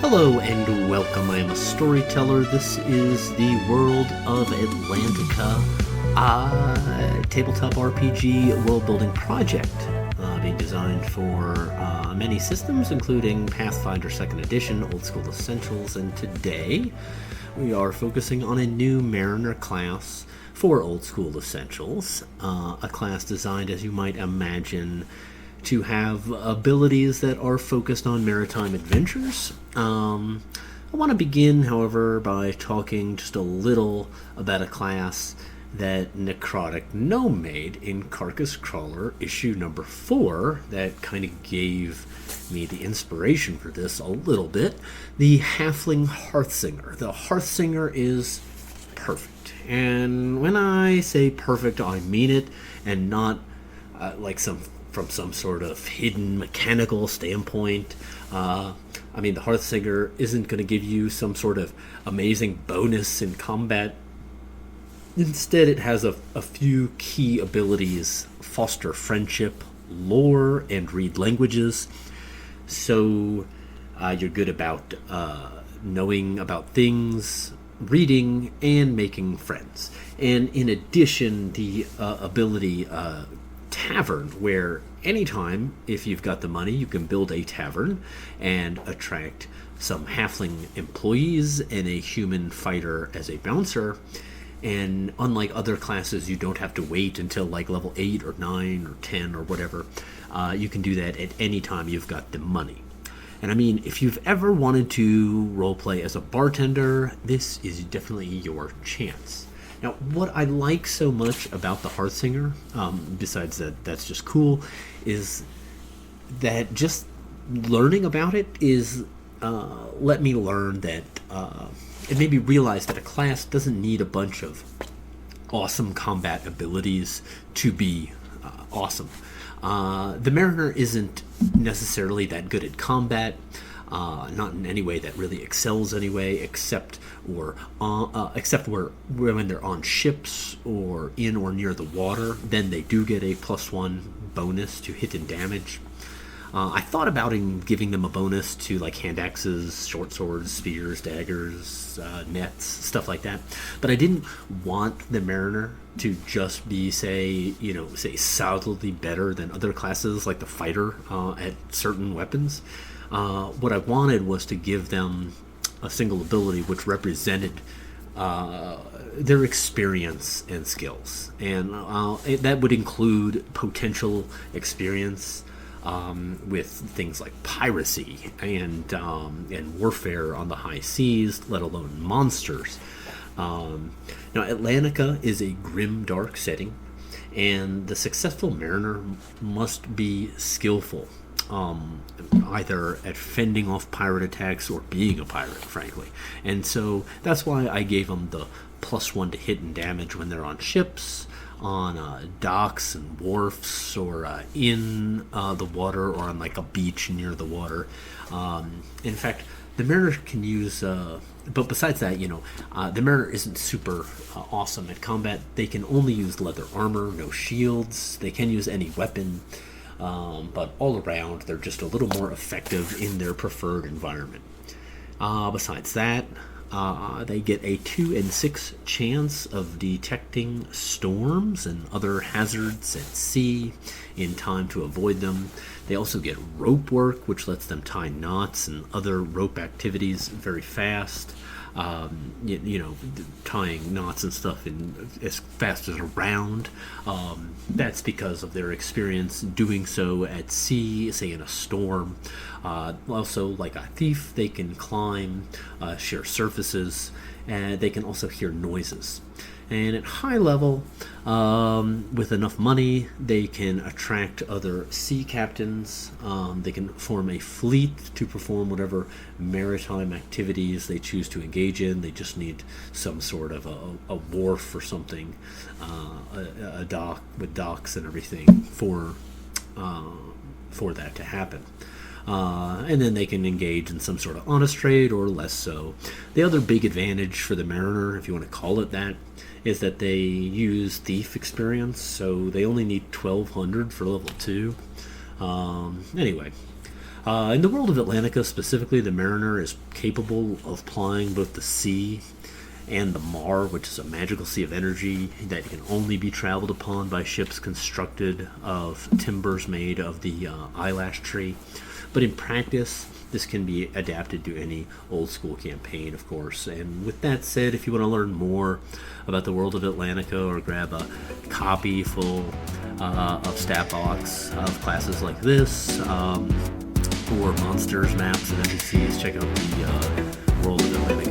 Hello and welcome. I am a storyteller. This is the World of Atlantica tabletop RPG world building project being designed for many systems, including Pathfinder 2nd Edition, Old School Essentials, and today we are focusing on a new Mariner class for Old School Essentials, a class designed, as you might imagine, to have abilities that are focused on maritime adventures. I want to begin, however, by talking just a little about a class that Necrotic Gnome made in Carcass Crawler issue number 4 that kind of gave me the inspiration for this a little bit. The Halfling Hearthsinger. The Hearthsinger is perfect. And when I say perfect, I mean it, and not from some sort of hidden mechanical standpoint. I mean, the Hearthsinger isn't going to give you some sort of amazing bonus in combat. Instead, it has a few key abilities: foster friendship, lore, and read languages. So you're good about knowing about things, reading, and making friends. And in addition, the ability Tavern, where anytime, if you've got the money, you can build a tavern and attract some halfling employees and a human fighter as a bouncer. And unlike other classes, you don't have to wait until like level 8 or 9 or 10 or whatever. You can do that at any time you've got the money. And I mean, if you've ever wanted to roleplay as a bartender, this is definitely your chance. Now, what I like so much about the Hearthsinger, besides that's just cool, is that just learning about it is let me learn that it made me realize that a class doesn't need a bunch of awesome combat abilities to be awesome. The Mariner isn't necessarily that good at combat. Not in any way that really excels anyway, except where when they're on ships or in or near the water, then they do get a +1 bonus to hit and damage. I thought about giving them a bonus to like hand axes, short swords, spears, daggers, nets, stuff like that, but I didn't want the Mariner to just be say solidly better than other classes like the fighter at certain weapons. What I wanted was to give them a single ability which represented their experience and skills, and that would include potential experience with things like piracy and warfare on the high seas, let alone monsters. Now, Atlantica is a grim, dark setting, and the successful Mariner must be skillful, either at fending off pirate attacks or being a pirate, frankly. And so that's why I gave them the +1 to hit and damage when they're on ships, on docks and wharfs, or in the water, or on like a beach near the water. In fact, the Mariner can use but besides that, the Mariner isn't super awesome at combat. They can only use leather armor, no shields. They can use any weapon. But all around, they're just a little more effective in their preferred environment. Besides that, they get a 2 in 6 chance of detecting storms and other hazards at sea in time to avoid them. They also get rope work, which lets them tie knots and other rope activities very fast. Tying knots and stuff in as fast as a round. That's because of their experience doing so at sea, say in a storm. Also, like a thief, they can climb sheer surfaces, and they can also hear noises. And at high level, with enough money, they can attract other sea captains. They can form a fleet to perform whatever maritime activities they choose to engage in. They just need some sort of a wharf or something, a dock with docks and everything for that to happen. And then they can engage in some sort of honest trade or less so. The other big advantage for the Mariner, if you want to call it that, is that they use thief experience, so they only need 1200 for level 2. Anyway, In the world of Atlantica specifically, the Mariner is capable of plying both the sea and the Mar, which is a magical sea of energy that can only be traveled upon by ships constructed of timbers made of the eyelash tree. But in practice, this can be adapted to any old school campaign, of course. And with that said, if you want to learn more about the world of Atlantica or grab a copy full of StatBox of classes like this, or monsters, maps, and NPCs, check out the World of Atlantica